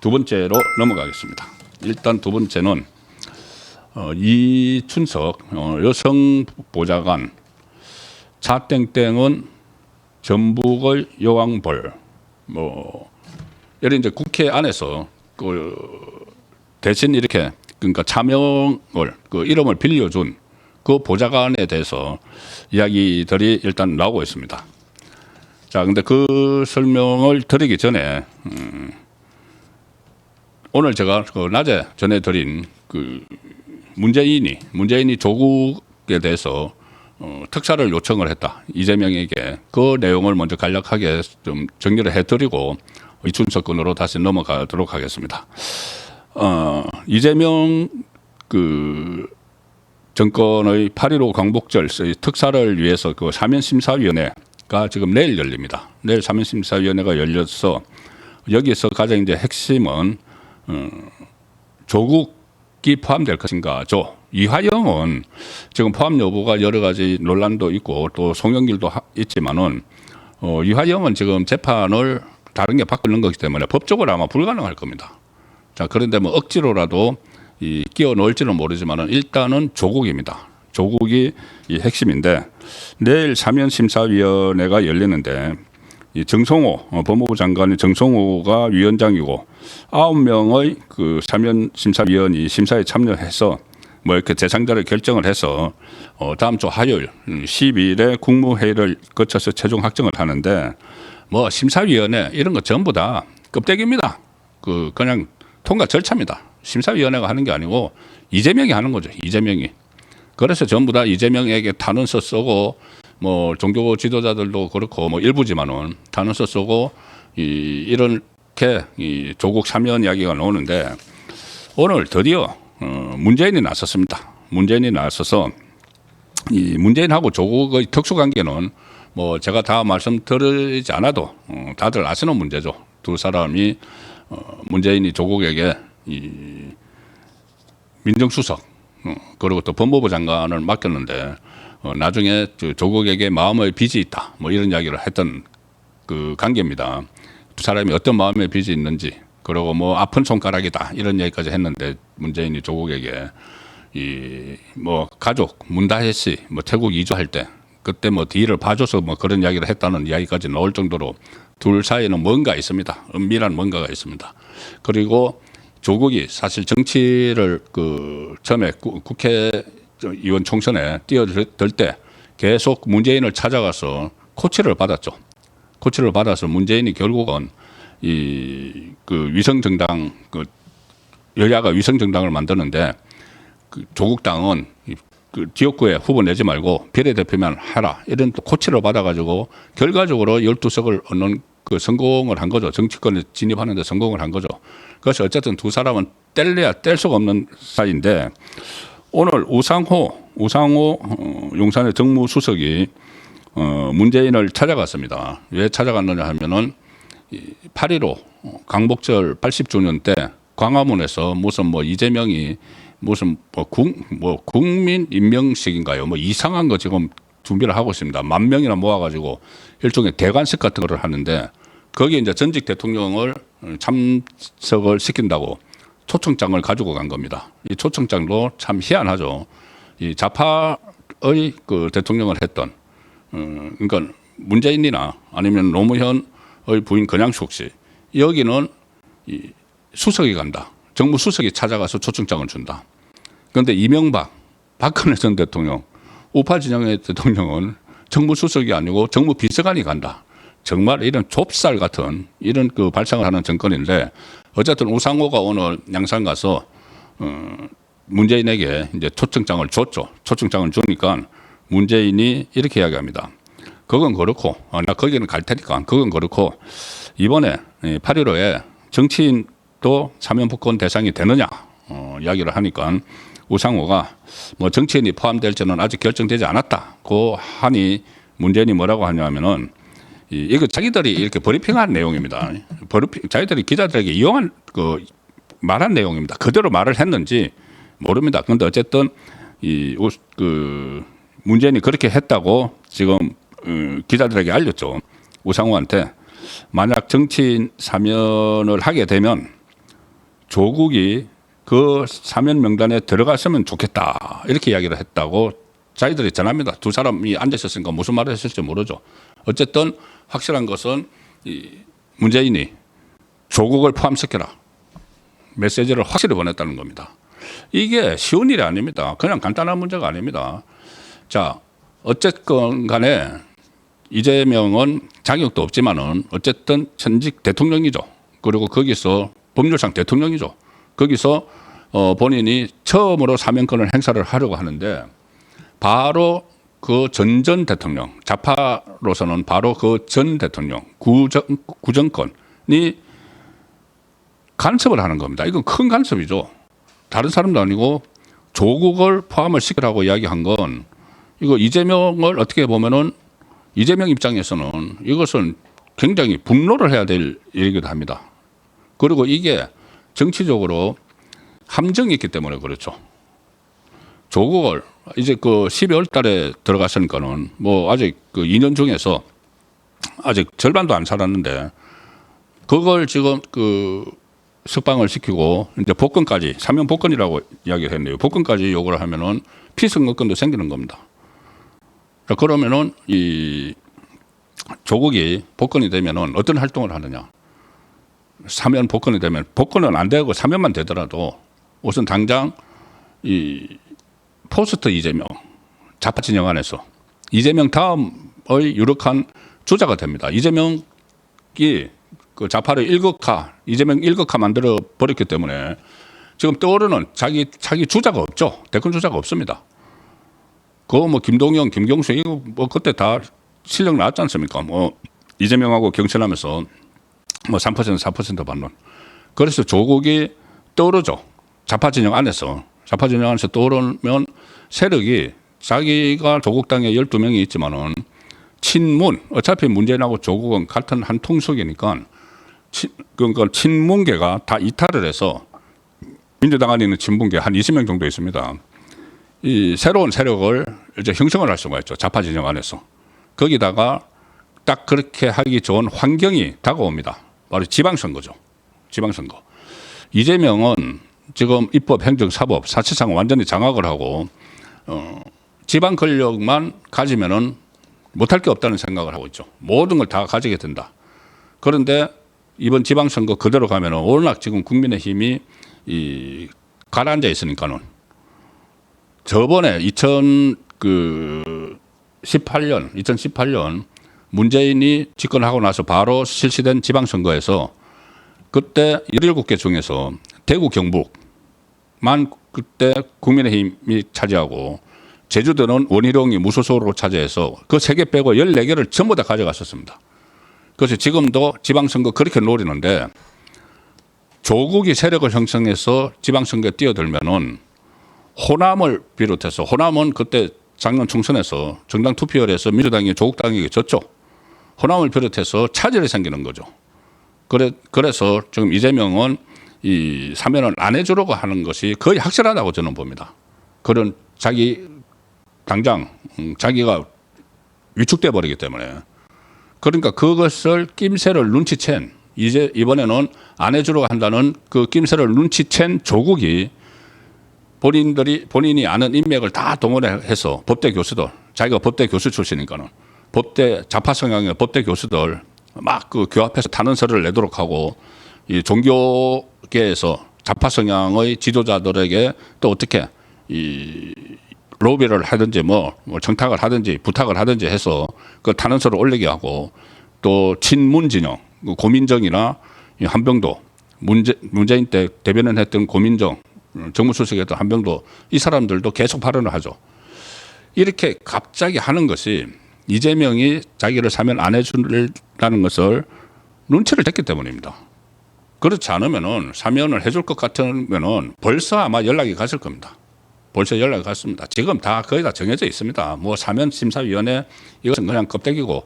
두 번째로 넘어가겠습니다. 일단 두 번째는 이춘석 여성 보좌관 자땡땡은 전북의 여왕벌 뭐 이런 이제 국회 안에서 그 대신 이렇게 그러니까 차명을 그 이름을 빌려준 그 보좌관에 대해서 이야기들이 일단 나오고 있습니다. 자, 근데 그 설명을 드리기 전에 오늘 제가 그 낮에 전해드린 그 문재인이 조국에 대해서 특사를 요청을 했다. 이재명에게 그 내용을 먼저 간략하게 좀 정리를 해드리고 이춘석 건으로 다시 넘어가도록 하겠습니다. 이재명 그 정권의 8.15 광복절 특사를 위해서 그 사면심사위원회가 지금 내일 열립니다. 내일 사면심사위원회가 열려서 여기서 가장 이제 핵심은 조국이 포함될 것인가죠. 이화영은 지금 포함 여부가 여러 가지 논란도 있고 또 송영길도 있지만은 이화영은 지금 재판을 다른 게 받고 있는 거기 때문에 법적으로 아마 불가능할 겁니다. 자, 그런데 뭐 억지로라도 끼워 넣을지는 모르지만은 일단은 조국입니다. 조국이 이 핵심인데 내일 사면심사위원회가 열리는데 이 정성호 법무부 장관이 정성호가 위원장이고 9명의 그 사면심사위원이 심사에 참여해서 뭐 이렇게 대상자를 결정을 해서 다음 주 화요일 12일에 국무회의를 거쳐서 최종 확정을 하는데 뭐 심사위원회 이런 거 전부 다 껍데기입니다. 그냥 통과 절차입니다. 심사위원회가 하는 게 아니고 이재명이 하는 거죠. 이재명이. 그래서 전부 다 이재명에게 탄원서 쓰고 뭐 종교 지도자들도 그렇고 뭐 일부지만은 탄원서 쓰고 이렇게 이 조국 사면 이야기가 나오는데 오늘 드디어 문재인이 나섰습니다. 문재인이 나서서 이 문재인하고 조국의 특수관계는 뭐 제가 다 말씀드리지 않아도 다들 아시는 문제죠. 두 사람이 문재인이 조국에게 이 민정수석 그리고 또 법무부 장관을 맡겼는데 나중에 조국에게 마음의 빚이 있다 뭐 이런 이야기를 했던 그 관계입니다. 두 사람이 어떤 마음의 빚이 있는지 그리고 뭐 아픈 손가락이다 이런 얘기까지 했는데 문재인이 조국에게 이 뭐 가족 문다혜 씨 뭐 태국 이주할 때 그때 뭐 뒤를 봐줘서 뭐 그런 이야기를 했다는 이야기까지 나올 정도로 둘 사이에는 뭔가 있습니다. 은밀한 뭔가가 있습니다. 그리고 조국이 사실 정치를 그 처음에 국회의원 총선에 뛰어들 때 계속 문재인을 찾아가서 코치를 받았죠. 코치를 받아서 문재인이 결국은 그 위성정당 그 여야가 위성정당을 만드는데 그 조국당은 그 지역구에 후보 내지 말고 비례대표만 하라 이런 또 코치를 받아가지고 결과적으로 12석을 얻는 그 성공을 한 거죠. 정치권에 진입하는 데 성공을 한 거죠. 그래서 어쨌든 두 사람은 뗄래야 뗄 수가 없는 사이인데 오늘 우상호 용산의 정무수석이 문재인을 찾아갔습니다. 왜 찾아갔느냐 하면은 8.15 광복절 80주년 때 광화문에서 무슨 뭐 이재명이 무슨 뭐 국민 임명식인가요? 뭐 이상한 거 지금 준비를 하고 있습니다. 10,000명이나 모아가지고 일종의 대관식 같은 거를 하는데 거기에 이제 전직 대통령을 참석을 시킨다고 초청장을 가지고 간 겁니다. 이 초청장도 참 희한하죠. 이 좌파의 그 대통령을 했던 그러니까 문재인이나 아니면 노무현의 부인 권양숙 씨 여기는 이 수석이 간다. 정무 수석이 찾아가서 초청장을 준다. 그런데 이명박, 박근혜 전 대통령, 우파 진영의 대통령은 정무 수석이 아니고 정무 비서관이 간다. 정말 이런 좁쌀 같은 이런 그 발상을 하는 정권인데 어쨌든 우상호가 오늘 양산 가서 문재인에게 이제 초청장을 줬죠. 초청장을 주니까 문재인이 이렇게 이야기합니다. 그건 그렇고 나 거기는 갈 테니까 그건 그렇고 이번에 8.15에 정치인도 사면복권 대상이 되느냐 이야기를 하니까 우상호가 뭐 정치인이 포함될지는 아직 결정되지 않았다고 하니 문재인이 뭐라고 하냐면은 이거 자기들이 이렇게 브리핑한 내용입니다. 자기들이 기자들에게 이용한 그 말한 내용입니다. 그대로 말을 했는지 모릅니다. 그런데 어쨌든 그 문재인이 그렇게 했다고 지금 기자들에게 알렸죠. 우상호한테 만약 정치인 사면을 하게 되면 조국이 그 사면 명단에 들어갔으면 좋겠다 이렇게 이야기를 했다고 자기들이 전합니다. 두 사람이 앉아 있었으니까 무슨 말을 했을지 모르죠. 어쨌든 확실한 것은 이 문재인이 조국을 포함시켜라 메시지를 확실히 보냈다는 겁니다. 이게 쉬운 일이 아닙니다. 그냥 간단한 문제가 아닙니다. 자, 어쨌건 간에 이재명은 자격도 없지만은 어쨌든 전직 대통령이죠. 그리고 거기서 법률상 대통령이죠. 거기서 본인이 처음으로 사면권을 행사를 하려고 하는데 바로 그 전 대통령, 좌파로서는 바로 그 전 대통령, 구정권이 간섭을 하는 겁니다. 이건 큰 간섭이죠. 다른 사람도 아니고 조국을 포함을 시키라고 이야기한 건 이거 이재명을 어떻게 보면은 이재명 입장에서는 이것은 굉장히 분노를 해야 될 일이기도 합니다. 그리고 이게 정치적으로 함정이 있기 때문에 그렇죠. 조국을 이제 그 12월 달에 들어갔으니까는 뭐 아직 그 2년 중에서 아직 절반도 안 살았는데 그걸 지금 그 석방을 시키고 이제 복권까지 사면 복권이라고 이야기를 했네요. 복권까지 요구를 하면은 피선거권도 생기는 겁니다. 그러면은 이 조국이 복권이 되면은 어떤 활동을 하느냐? 사면 복권이 되면 복권은 안 되고 사면만 되더라도 우선 당장 이 포스트 이재명 좌파 진영 안에서 이재명 다음의 유력한 주자가 됩니다. 이재명이 그 좌파를 일극화, 이재명 일극화 만들어 버렸기 때문에 지금 떠오르는 자기 주자가 없죠. 대권 주자가 없습니다. 그거 뭐 김동연, 김경수 이거 뭐 그때 다 실력 나왔지 않습니까? 뭐 이재명하고 경선하면서 뭐 3%, 4% 반론. 그래서 조국이 떠오르죠. 좌파 진영 안에서 떠오르면 세력이 자기가 조국당에 12명이 있지만은 친문, 어차피 문재인하고 조국은 같은 한 통속이니까 그러니까 친문계가 다 이탈을 해서 민주당 안에 있는 친문계 한 20명 정도 있습니다. 이 새로운 세력을 이제 형성을 할 수가 있죠. 좌파 진영 안에서. 거기다가 딱 그렇게 하기 좋은 환경이 다가옵니다. 바로 지방선거죠. 지방선거. 이재명은 지금 입법, 행정, 사법 사실상 완전히 장악을 하고 지방 권력만 가지면은 못할 게 없다는 생각을 하고 있죠. 모든 걸 다 가지게 된다. 그런데 이번 지방선거 그대로 가면은 워낙 지금 국민의힘이 가라앉아 있으니까는 저번에 2018년 문재인이 집권하고 나서 바로 실시된 지방선거에서 그때 17개 중에서 대구 경북만 그때 국민의힘이 차지하고 제주도는 원희룡이 무소속으로 차지해서 그 3개 빼고 14개를 전부 다 가져갔었습니다. 그래서 지금도 지방선거 그렇게 노리는데 조국이 세력을 형성해서 지방선거에 뛰어들면은 호남을 비롯해서 호남은 그때 작년 총선에서 정당 투표율에서 민주당이 조국당에게 졌죠. 호남을 비롯해서 차질이 생기는 거죠. 그래서 지금 이재명은 이 사면을 안 해주려고 하는 것이 거의 확실하다고 저는 봅니다. 그런 당장 자기가 위축돼 버리기 때문에 그러니까 그것을 낌새를 눈치챈 이제 이번에는 안 해주려고 한다는 그 낌새를 눈치챈 조국이 본인이 아는 인맥을 다 동원해서 법대 교수들 자기가 법대 교수 출신이니까는 법대 좌파 성향의 법대 교수들 막 그 교합해서 탄원서를 내도록 하고 이 종교계에서 좌파 성향의 지도자들에게 또 어떻게 이 로비를 하든지 뭐 청탁을 하든지 부탁을 하든지 해서 그 탄원서를 올리게 하고 또 친문 진영 고민정이나 한병도 문재인 때 대변인 했던 고민정 정무수석했던 한병도 이 사람들도 계속 발언을 하죠. 이렇게 갑자기 하는 것이 이재명이 자기를 사면 안 해준다는 것을 눈치를 챘기 때문입니다. 그렇지 않으면은 사면을 해줄 것 같으면은 벌써 아마 연락이 갔을 겁니다. 벌써 연락이 갔습니다. 지금 다 거의 다 정해져 있습니다. 뭐 사면 심사위원회 이것은 그냥 껍데기고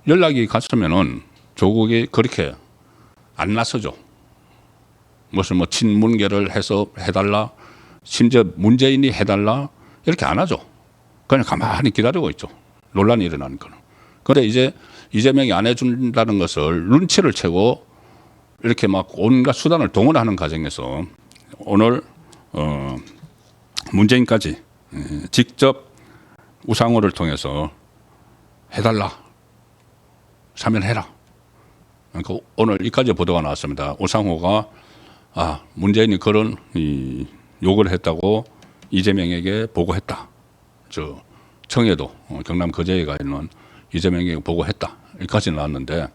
연락이 갔으면은 조국이 그렇게 안 나서죠. 무슨 뭐 친문계를 해서 해달라, 심지어 문재인이 해달라 이렇게 안 하죠. 그냥 가만히 기다리고 있죠. 논란이 일어나는 거는. 그런데 이제 이재명이 안 해준다는 것을 눈치를 채고 이렇게 막 온갖 수단을 동원하는 과정에서 오늘 문재인까지 직접 우상호를 통해서 해달라, 사면해라. 그러니까 오늘 이까지 보도가 나왔습니다. 우상호가 문재인이 그런 욕을 했다고 이재명에게 보고했다. 저 청해도 경남 거제에 가 있는 이재명에게 보고했다. 여기까지 나왔는데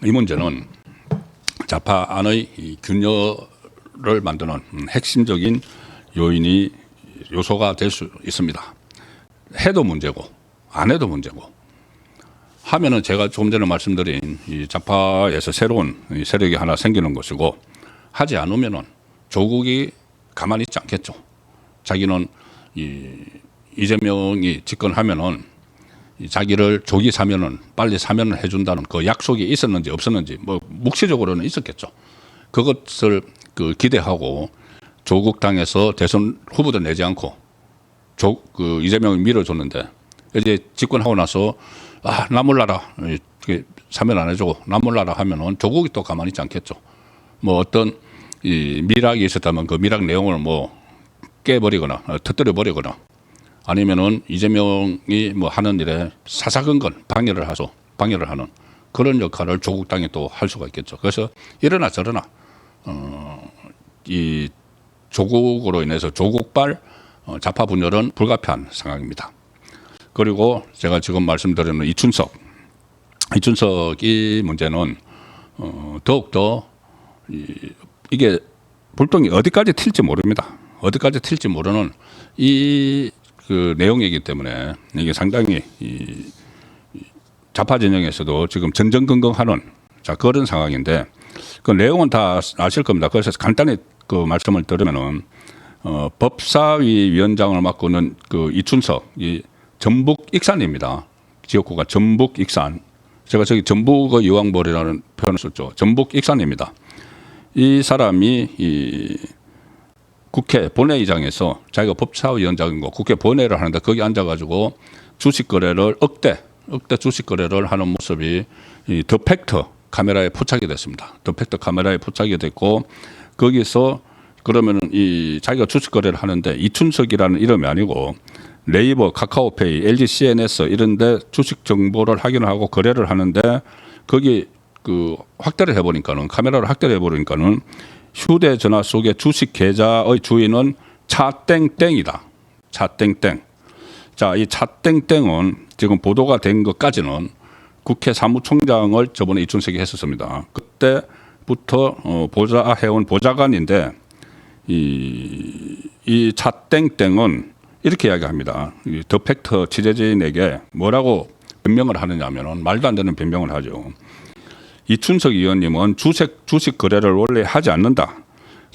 이 문제는 좌파 안의 이 균열을 만드는 핵심적인 요소가 될 수 있습니다. 해도 문제고 안 해도 문제고 하면은 제가 조금 전에 말씀드린 이 좌파에서 새로운 이 세력이 하나 생기는 것이고 하지 않으면은 조국이 가만히 있지 않겠죠. 자기는 이재명이 집권하면은 자기를 조기 사면은 빨리 사면을 해준다는 그 약속이 있었는지 없었는지 뭐 묵시적으로는 있었겠죠. 그것을 기대하고 조국 당에서 대선 후보도 내지 않고 이재명을 밀어줬는데 이제 집권하고 나서 나 몰라라 사면 안 해주고 나 몰라라 하면은 조국이 또 가만히 있지 않겠죠. 뭐 어떤 이 미락이 있었다면 그 미락 내용을 뭐 깨버리거나 터뜨려 버리거나 아니면은 이재명이 뭐 하는 일에 사사건건 방해를 하는 그런 역할을 조국 당이 또 할 수가 있겠죠. 그래서 이러나 저러나 이 조국으로 인해서 조국발 좌파 분열은 불가피한 상황입니다. 그리고 제가 지금 말씀드리는 이춘석이 문제는 더욱더 이게 불똥이 어디까지 튈지 모릅니다. 어디까지 튈지 모르는 그 내용이기 때문에 이게 상당히 좌파 진영에서도 지금 전전긍긍하는 그런 상황인데 그 내용은 다 아실 겁니다. 그래서 간단히 그 말씀을 드리면은 법사위 위원장을 맡고 있는 그 이춘석 전북 익산입니다. 지역구가 전북 익산. 제가 저기 전북의 여왕벌이라는 표현을 썼죠. 전북 익산입니다. 이 사람이 국회 본회의장에서 자기가 법사위원장이고 국회 본회의를 하는데 거기 앉아가지고 주식 거래를 억대 주식 거래를 하는 모습이 더 팩터 카메라에 포착이 됐습니다. 더 팩터 카메라에 포착이 됐고 거기서 그러면은 자기가 주식 거래를 하는데 이춘석이라는 이름이 아니고 네이버, 카카오페이, LG CNS 이런데 주식 정보를 확인하고 거래를 하는데 거기 확대를 해보니까는 카메라를 확대를 해보니까는 휴대전화 속의 주식 계좌의 주인은 차땡땡이다. 차땡땡. 자, 이 차땡땡은 지금 보도가 된 것까지는 국회 사무총장을 저번에 이춘석이 했었습니다. 그때부터 해온 보좌관인데 이 차땡땡은 이렇게 이야기합니다. 더 팩터 취재진에게 뭐라고 변명을 하느냐면은 말도 안 되는 변명을 하죠. 이춘석 의원님은 주식 거래를 원래 하지 않는다.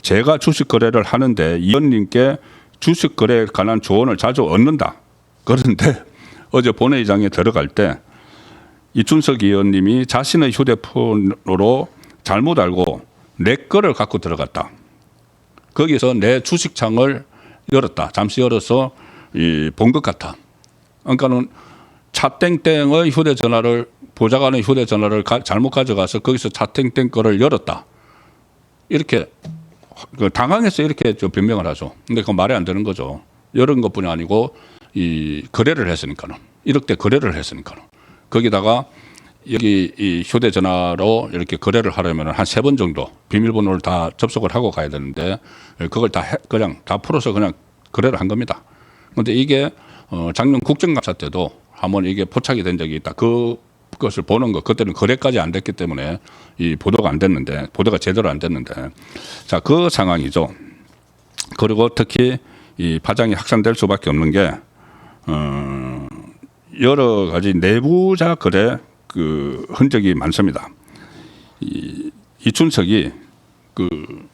제가 주식 거래를 하는데 의원님께 주식 거래에 관한 조언을 자주 얻는다. 그런데 어제 본회의장에 들어갈 때 이춘석 의원님이 자신의 휴대폰으로 잘못 알고 내 거를 갖고 들어갔다. 거기서 내 주식창을 열었다. 잠시 열어서 본 것 같아. 그러니까는 차땡땡의 휴대전화를 보좌관의 휴대전화를 잘못 가져가서 거기서 차땡땡 거를 열었다. 이렇게 당황해서 이렇게 변명을 하죠. 근데 그건 말이 안 되는 거죠. 열은 것뿐이 아니고 거래를 했으니까는 1억대 거래를 했으니까는 거기다가 여기 이 휴대전화로 이렇게 거래를 하려면 한 3번 정도 비밀번호를 다 접속을 하고 가야 되는데 그걸 그냥 다 풀어서 그냥 거래를 한 겁니다. 그런데 이게 작년 국정감사 때도 한번 이게 포착이 된 적이 있다. 그것을 보는 것 그때는 거래까지 안 됐기 때문에 보도가 제대로 안 됐는데 자, 그 상황이죠. 그리고 특히 이 파장이 확산될 수밖에 없는 게 여러 가지 내부자 거래 흔적이 많습니다. 이춘석이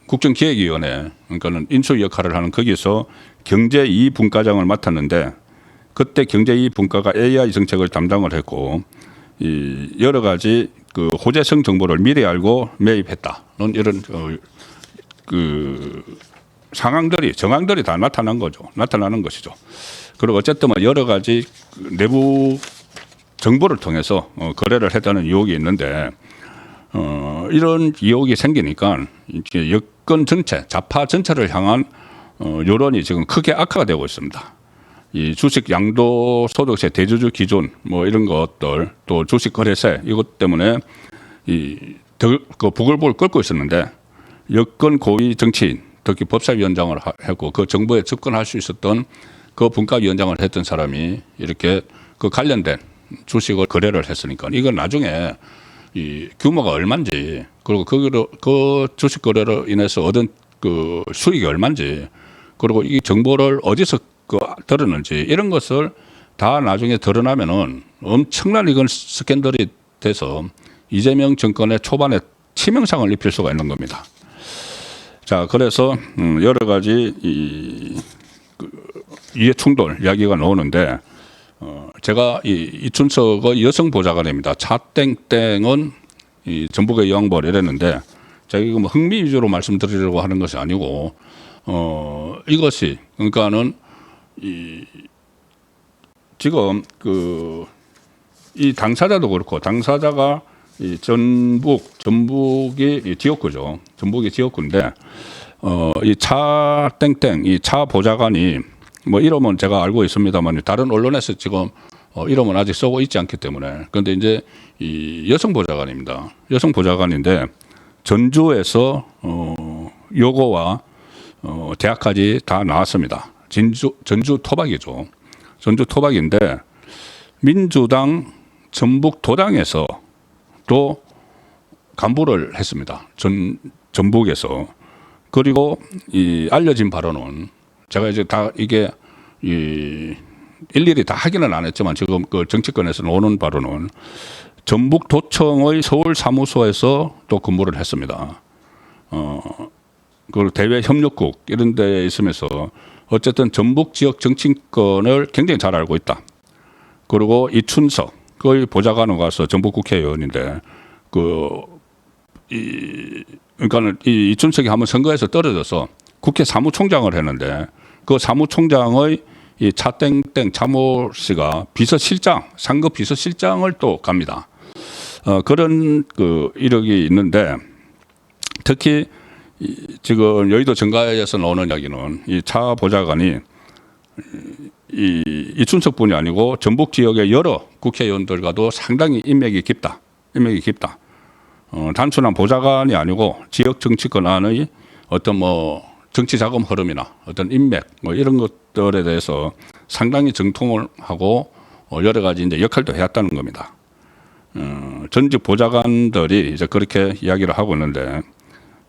국정기획위원회 그러니까는 인수 역할을 하는 거기서 경제2분과장을 맡았는데 그때 경제2분과가 AI 정책을 담당을 했고 여러 가지 호재성 정보를 미리 알고 매입했다는 이런 정황들이 다 나타나는 것이죠. 그리고 어쨌든 여러 가지 내부 정보를 통해서 거래를 했다는 의혹이 있는데 이런 의혹이 생기니까 이제 여권 전체, 좌파 전체를 향한 여론이 지금 크게 악화가 되고 있습니다. 이 주식 양도소득세 대주주 기준 뭐 이런 것들 또 주식 거래세 이것 때문에 그 부글부글 끓고 있었는데 여권 고위 정치인 특히 법사위원장을 했고 그 정부에 접근할 수 있었던 그 분과위원장을 했던 사람이 이렇게 그 관련된 주식을 거래를 했으니까 이건 나중에 이 규모가 얼마인지 그리고 그 주식 거래로 인해서 얻은 그 수익이 얼마인지 그리고 이 정보를 어디서 들었는지 이런 것을 다 나중에 드러나면은 엄청난 이건 스캔들이 돼서 이재명 정권의 초반에 치명상을 입힐 수가 있는 겁니다. 자, 그래서 여러 가지 이해 충돌 이야기가 나오는데 제가 이춘석의 여성 보좌관입니다. 차땡땡은 전북의 여왕벌 이랬는데 제가 이거 뭐 흥미 위주로 말씀드리려고 하는 것이 아니고 이것이 그러니까는 지금 이 당사자도 그렇고 당사자가 전북이 지역구죠. 전북이 지역구인데 이 차땡땡 이 차 보좌관이 뭐 이름은 제가 알고 있습니다만 다른 언론에서 지금 이름은 아직 쓰고 있지 않기 때문에 그런데 이제 이 여성 보좌관입니다. 여성 보좌관인데 전주에서 여고와 대학까지 다 나왔습니다. 전주 토박이죠. 전주 토박인데 민주당 전북도당에서 또 간부를 했습니다. 전북에서. 그리고 이 알려진 바로는 제가 이제 다 이게 일일이 다 확인은 안 했지만 지금 그 정치권에서 나오는 바로는 전북도청의 서울 사무소에서 또 근무를 했습니다. 그 대외 협력국 이런 데에 있으면서 어쨌든 전북 지역 정치권을 굉장히 잘 알고 있다. 그리고 이춘석의 보좌관으로 가서 전북 국회의원인데 그러니까는 이춘석이 한번 선거에서 떨어져서 국회 사무총장을 했는데 그 사무총장의 이 차땡땡 차모 씨가 비서실장, 상급 비서실장을 또 갑니다. 그런 그 이력이 있는데 특히 지금 여의도 정가에서 나오는 이야기는 이 차 보좌관이 이춘석뿐이 아니고 전북 지역의 여러 국회의원들과도 상당히 인맥이 깊다. 단순한 보좌관이 아니고 지역 정치권 안의 어떤 뭐 정치 자금 흐름이나 어떤 인맥 뭐 이런 것들에 대해서 상당히 정통을 하고 여러 가지 이제 역할도 해왔다는 겁니다. 전직 보좌관들이 이제 그렇게 이야기를 하고 있는데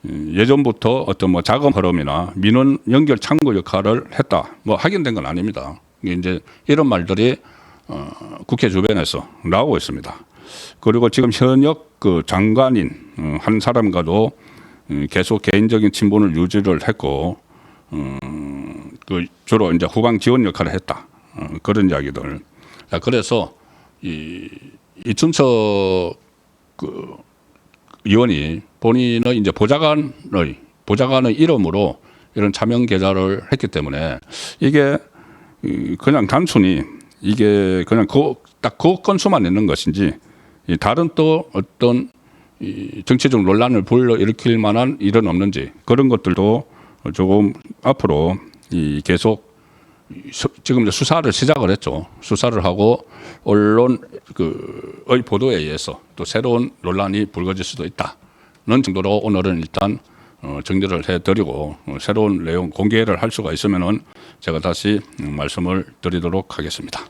예전부터 어떤 뭐 자금 흐름이나 민원 연결 창구 역할을 했다. 뭐 확인된 건 아닙니다. 이제 이런 말들이 국회 주변에서 나오고 있습니다. 그리고 지금 현역 그 장관인 한 사람과도 계속 개인적인 친분을 유지를 했고 그 주로 이제 후방 지원 역할을 했다. 그런 이야기들. 그래서 이춘석 그 의원이 본인의 이제 보좌관의 이름으로 이런 차명 계좌를 했기 때문에 이게 그냥 단순히 이게 그냥 딱 그 건수만 있는 것인지 다른 또 어떤 정치적 논란을 불러일으킬 만한 일은 없는지 그런 것들도 조금 앞으로 계속 지금 수사를 시작을 했죠. 수사를 하고 언론의 보도에 의해서 또 새로운 논란이 불거질 수도 있다는 정도로 오늘은 일단 정리를 해드리고 새로운 내용 공개를 할 수가 있으면은 제가 다시 말씀을 드리도록 하겠습니다.